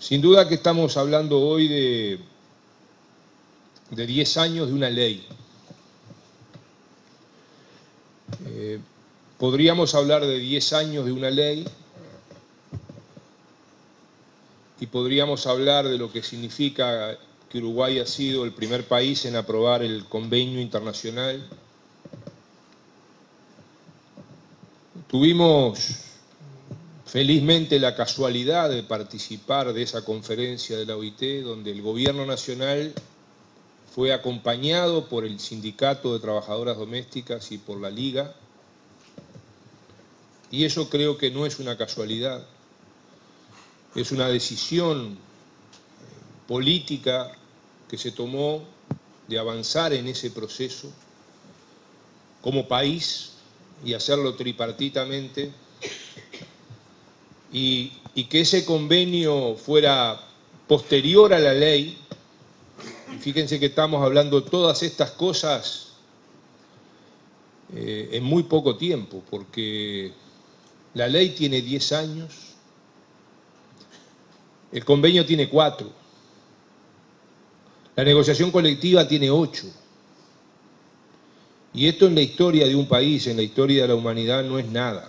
Sin duda que estamos hablando hoy de 10 años de una ley. Podríamos hablar de 10 años de una ley y podríamos hablar de lo que significa que Uruguay ha sido el primer país en aprobar el convenio internacional. Tuvimos felizmente la casualidad de participar de esa conferencia de la OIT, donde el gobierno nacional fue acompañado por el Sindicato de Trabajadoras Domésticas y por la Liga, y eso creo que no es una casualidad, es una decisión política que se tomó de avanzar en ese proceso como país y hacerlo tripartitamente, y que ese convenio fuera posterior a la ley. Fíjense que estamos hablando de todas estas cosas en muy poco tiempo, porque la ley tiene 10 años, el convenio tiene 4, la negociación colectiva tiene 8. Y esto en la historia de un país, en la historia de la humanidad, no es nada.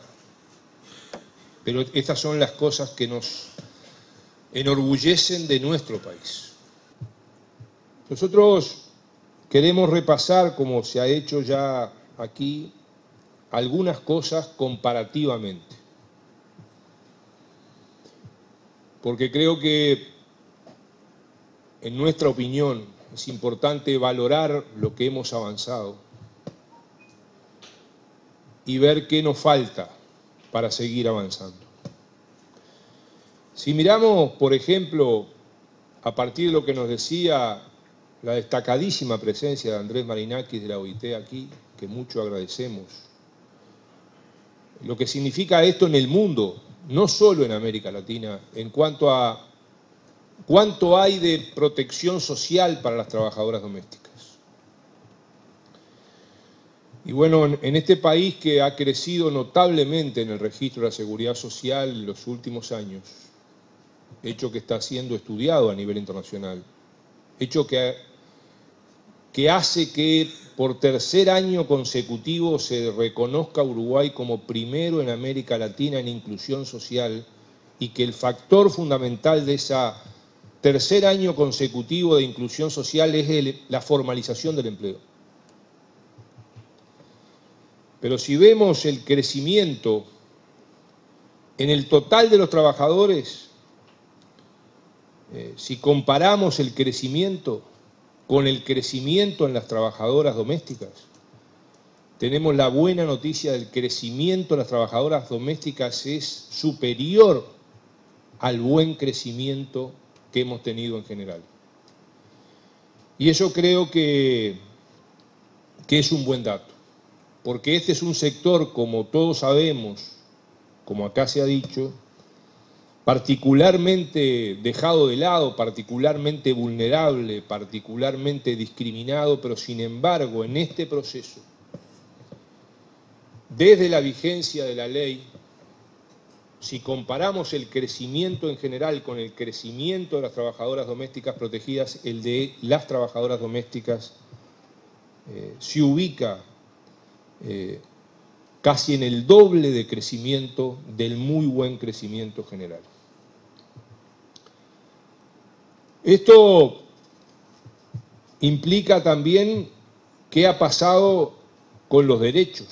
Pero estas son las cosas que nos enorgullecen de nuestro país. Nosotros queremos repasar, como se ha hecho ya aquí, algunas cosas comparativamente. Porque creo que, en nuestra opinión, es importante valorar lo que hemos avanzado y ver qué nos falta para seguir avanzando. Si miramos, por ejemplo, a partir de lo que nos decía la destacadísima presencia de Andrés Marinakis de la OIT aquí, que mucho agradecemos, lo que significa esto en el mundo, no solo en América Latina, en cuanto a cuánto hay de protección social para las trabajadoras domésticas. Y bueno, en este país que ha crecido notablemente en el registro de la seguridad social en los últimos años, hecho que está siendo estudiado a nivel internacional, hecho que hace que por tercer año consecutivo se reconozca a Uruguay como primero en América Latina en inclusión social, y que el factor fundamental de ese tercer año consecutivo de inclusión social es la formalización del empleo. Pero si vemos el crecimiento en el total de los trabajadores, si comparamos el crecimiento con el crecimiento en las trabajadoras domésticas, tenemos la buena noticia del crecimiento en las trabajadoras domésticas es superior al buen crecimiento que hemos tenido en general. Y eso creo que es un buen dato, porque este es un sector, como todos sabemos, como acá se ha dicho, particularmente dejado de lado, particularmente vulnerable, particularmente discriminado, pero sin embargo en este proceso, desde la vigencia de la ley, si comparamos el crecimiento en general con el crecimiento de las trabajadoras domésticas protegidas, el de las trabajadoras domésticas se ubica casi en el doble de crecimiento del muy buen crecimiento general. Esto implica también qué ha pasado con los derechos,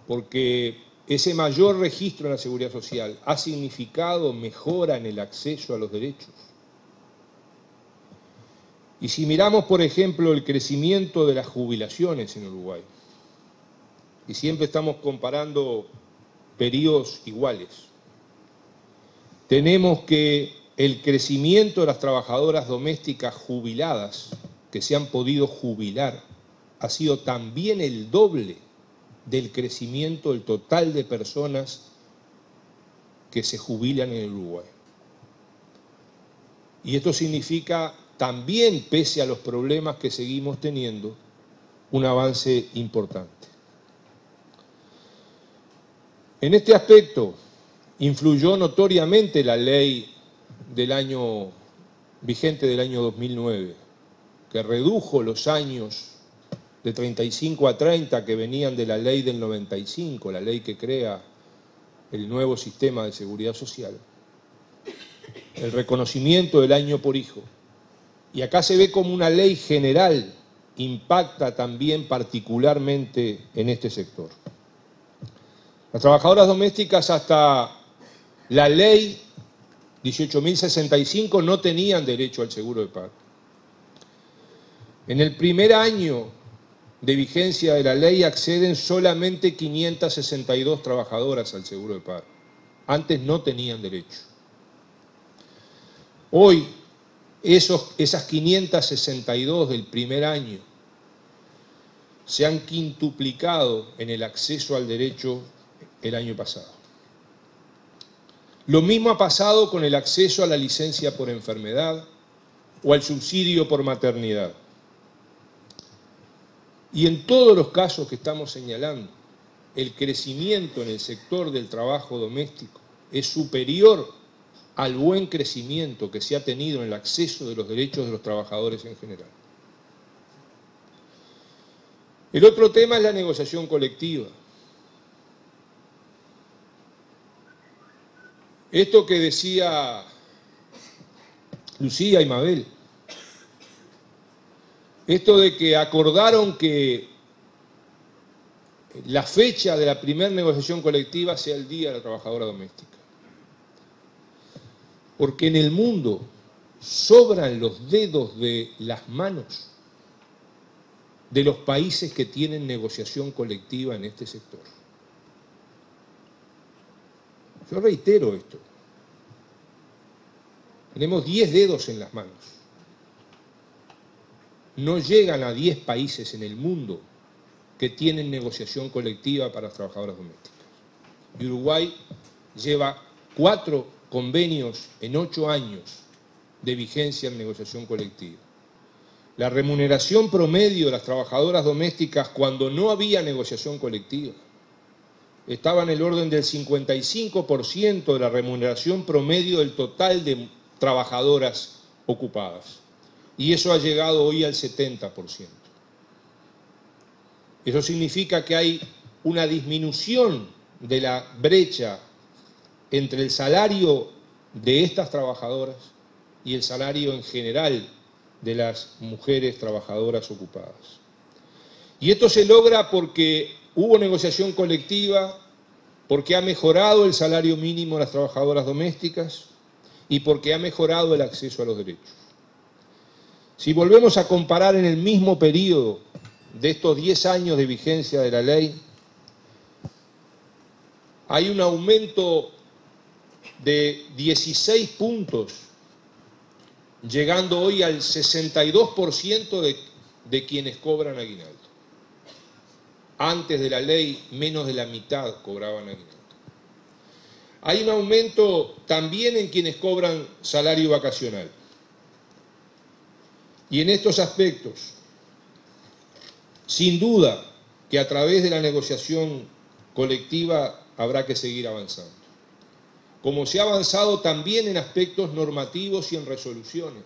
porque ese mayor registro en la seguridad social ha significado mejora en el acceso a los derechos. Y si miramos, por ejemplo, el crecimiento de las jubilaciones en Uruguay, y siempre estamos comparando periodos iguales, tenemos que el crecimiento de las trabajadoras domésticas jubiladas, que se han podido jubilar, ha sido también el doble del crecimiento del total de personas que se jubilan en el Uruguay. Y esto significa también, pese a los problemas que seguimos teniendo, un avance importante. En este aspecto, influyó notoriamente la ley vigente del año 2009, que redujo los años de 35 a 30 que venían de la ley del 95, la ley que crea el nuevo sistema de seguridad social, el reconocimiento del año por hijo. Y acá se ve como una ley general impacta también particularmente en este sector. Las trabajadoras domésticas hasta la ley 18.065 no tenían derecho al seguro de paro. En el primer año de vigencia de la ley acceden solamente 562 trabajadoras al seguro de paro. Antes no tenían derecho. Hoy, esas 562 del primer año se han quintuplicado en el acceso al derecho el año pasado. Lo mismo ha pasado con el acceso a la licencia por enfermedad o al subsidio por maternidad. Y en todos los casos que estamos señalando, el crecimiento en el sector del trabajo doméstico es superior al buen crecimiento que se ha tenido en el acceso de los derechos de los trabajadores en general. El otro tema es la negociación colectiva. Esto que decía Lucía y Mabel, esto de que acordaron que la fecha de la primera negociación colectiva sea el Día de la Trabajadora Doméstica. Porque en el mundo sobran los dedos de las manos de los países que tienen negociación colectiva en este sector. Yo reitero esto. Tenemos 10 dedos en las manos. No llegan a 10 países en el mundo que tienen negociación colectiva para las trabajadoras domésticas. Y Uruguay lleva 4 convenios en 8 años de vigencia en negociación colectiva. La remuneración promedio de las trabajadoras domésticas cuando no había negociación colectiva estaba en el orden del 55% de la remuneración promedio del total de trabajadoras ocupadas. Y eso ha llegado hoy al 70%. Eso significa que hay una disminución de la brecha entre el salario de estas trabajadoras y el salario en general de las mujeres trabajadoras ocupadas. Y esto se logra porque hubo negociación colectiva, porque ha mejorado el salario mínimo de las trabajadoras domésticas y porque ha mejorado el acceso a los derechos. Si volvemos a comparar en el mismo periodo de estos 10 años de vigencia de la ley, hay un aumento de 16 puntos, llegando hoy al 62% de quienes cobran aguinaldo. Antes de la ley, menos de la mitad cobraban aguinaldo. Hay un aumento también en quienes cobran salario vacacional. Y en estos aspectos, sin duda que a través de la negociación colectiva habrá que seguir avanzando. Como se ha avanzado también en aspectos normativos y en resoluciones.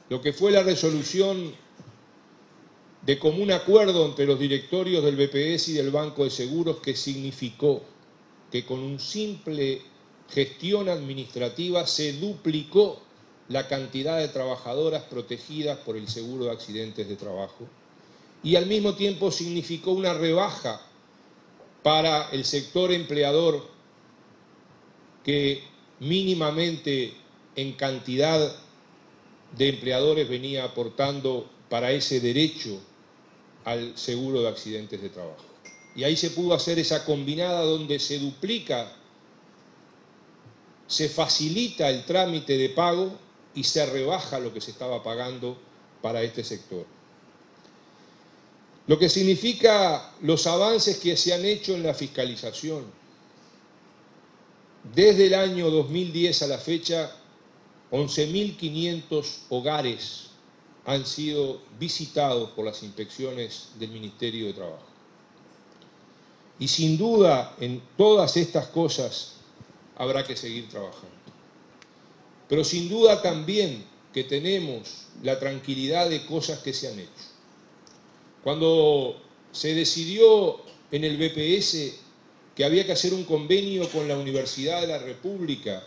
Lo que fue la resolución de común acuerdo entre los directorios del BPS y del Banco de Seguros, que significó que con una simple gestión administrativa se duplicó la cantidad de trabajadoras protegidas por el seguro de accidentes de trabajo y al mismo tiempo significó una rebaja para el sector empleador que mínimamente en cantidad de empleadores venía aportando para ese derecho al seguro de accidentes de trabajo. Y ahí se pudo hacer esa combinada donde se duplica, se facilita el trámite de pago y se rebaja lo que se estaba pagando para este sector. Lo que significa los avances que se han hecho en la fiscalización. Desde el año 2010 a la fecha, 11.500 hogares han sido visitados por las inspecciones del Ministerio de Trabajo. Y sin duda, en todas estas cosas, habrá que seguir trabajando. Pero sin duda también que tenemos la tranquilidad de cosas que se han hecho. Cuando se decidió en el BPS que había que hacer un convenio con la Universidad de la República,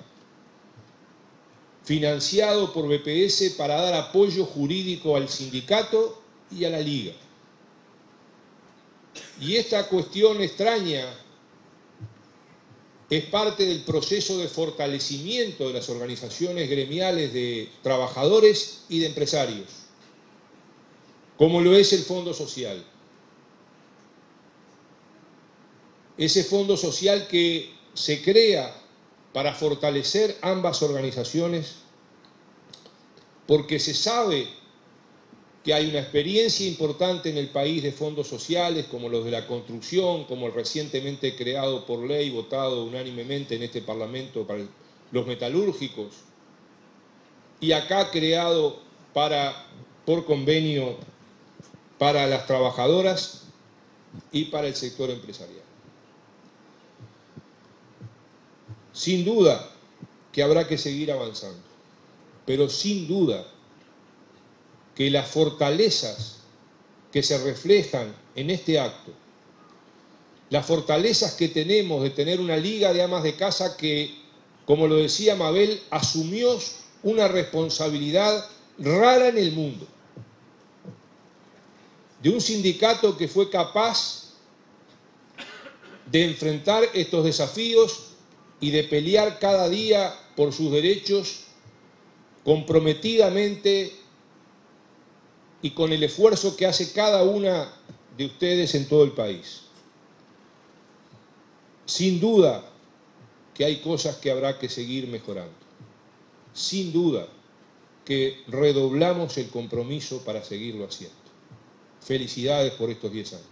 financiado por BPS para dar apoyo jurídico al sindicato y a la liga. Y esta cuestión extraña es parte del proceso de fortalecimiento de las organizaciones gremiales de trabajadores y de empresarios, como lo es el Fondo Social. Ese Fondo Social que se crea para fortalecer ambas organizaciones, porque se sabe que hay una experiencia importante en el país de fondos sociales, como los de la construcción, como el recientemente creado por ley, votado unánimemente en este Parlamento para los metalúrgicos, y acá creado por convenio para las trabajadoras y para el sector empresarial. Sin duda que habrá que seguir avanzando, pero sin duda que las fortalezas que se reflejan en este acto, las fortalezas que tenemos de tener una liga de amas de casa que, como lo decía Mabel, asumió una responsabilidad rara en el mundo, de un sindicato que fue capaz de enfrentar estos desafíos y de pelear cada día por sus derechos comprometidamente y con el esfuerzo que hace cada una de ustedes en todo el país. Sin duda que hay cosas que habrá que seguir mejorando. Sin duda que redoblamos el compromiso para seguirlo haciendo. Felicidades por estos 10 años.